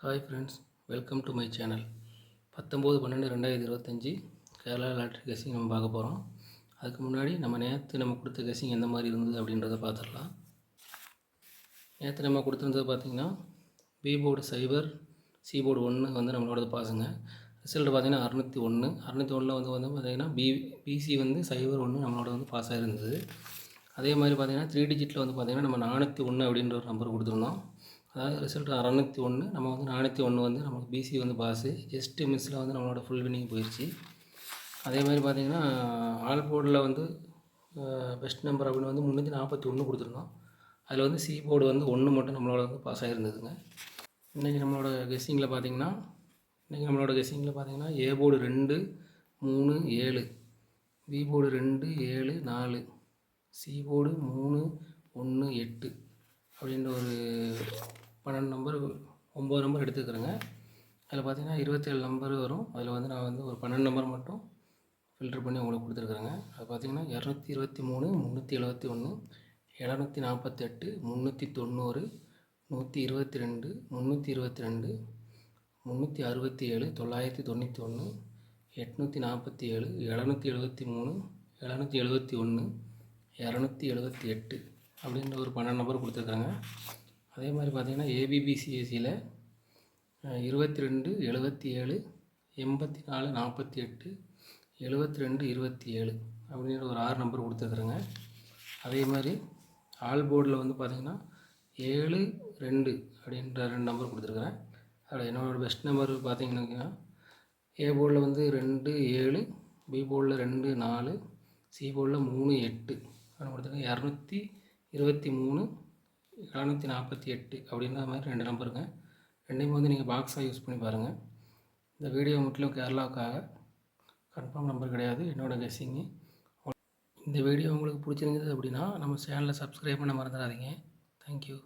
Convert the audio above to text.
Hi friends, welcome to my channel. 19/12/2025 Kerala lottery guessing நம்ம பார்க்க போகிறோம். அதுக்கு முன்னாடி நேற்று கொடுத்த கெஸ்ஸிங் எந்த மாதிரி இருந்தது அப்படின்றத பார்த்துடலாம். நேற்று நம்ம கொடுத்துருந்தது பார்த்திங்கன்னா பி போர்டு 0, சி போர்டு 1 வந்து நம்மளோடது பாஸுங்க. ரிசல்ட் பார்த்திங்கன்னா 601. 601 வந்து பார்த்திங்கன்னா பிசி வந்து 01 நம்மளோட வந்து பாஸ் ஆகிருந்தது. அதே மாதிரி பார்த்திங்கன்னா 3 டிஜிட்டில் வந்து பார்த்திங்கன்னா நம்ம 401 அப்படின்ற ஒரு நம்பர் கொடுத்துருந்தோம். அதாவது ரிசல்ட் 601, நம்ம வந்து 401 வந்து நமக்கு பிசி வந்து பாஸு. ஜஸ்ட்டு மிஸ்ஸில் வந்து நம்மளோட ஃபுல் வின்னிங் போயிடுச்சு. அதே மாதிரி பார்த்திங்கன்னா ஆல் போர்டில் வந்து பெஸ்ட் நம்பர் அப்படின்னு வந்து 341 கொடுத்துருந்தோம். அதில் வந்து சி போர்டு வந்து 1 மட்டும் நம்மளோட வந்து பாஸ் ஆகிருந்ததுங்க. இன்றைக்கி நம்மளோட கெஸ்ஸிங்கில் பார்த்திங்கன்னா A board 2, 3, 7, B board 2, 7, 4, C board 3, 1, 8 அப்படின்ற ஒரு 9 நம்பர் எடுத்துக்கிறேங்க. அதில் பார்த்திங்கன்னா 27 நம்பர் வரும். அதில் வந்து நான் வந்து ஒரு 12 நம்பர் மட்டும் ஃபில்டர் பண்ணி உங்களுக்கு கொடுத்துருக்குறேங்க. அது பார்த்திங்கன்னா 223, 371, 748, 390, 122, 322, 367, 991, 847, 773, 771, 278 அப்படின்ற ஒரு 12 நம்பர் கொடுத்துருக்காங்க. அதே மாதிரி பார்த்திங்கன்னா ஏபிபிசிஎஸ்சியில் 22, 77, 84, 48, 72, 27 அப்படின்ற ஒரு 6 நம்பர் கொடுத்துருக்குறேங்க. அதே மாதிரி ஆல் போர்டில் வந்து பார்த்திங்கன்னா 7, 2 அப்படின்ற 2 நம்பர் கொடுத்துருக்குறேன். அதில் என்னோடய பெஸ்ட் நம்பர் பார்த்திங்கன்னா ஏ போர்டில் வந்து 2, 7, பி போர்டில் 2, 4, சி போர்டில் 3, 8 அப்படின்னு கொடுத்துருக்கேன். 223, 748 அப்படின்ற மாதிரி 2 நம்பருங்க. ரெண்டையும் வந்து நீங்கள் பாக்ஸாக யூஸ் பண்ணி பாருங்கள். இந்த வீடியோ முற்றிலும் கேரளாவுக்காக, கன்ஃபார்ம் நம்பர் கிடையாது, என்னோடய கெஸ்ஸிங்கு. இந்த வீடியோ உங்களுக்கு பிடிச்சிருந்தது அப்படின்னா நம்ம சேனலை சப்ஸ்கிரைப் பண்ண மறந்துடாதீங்க. தேங்க்யூ.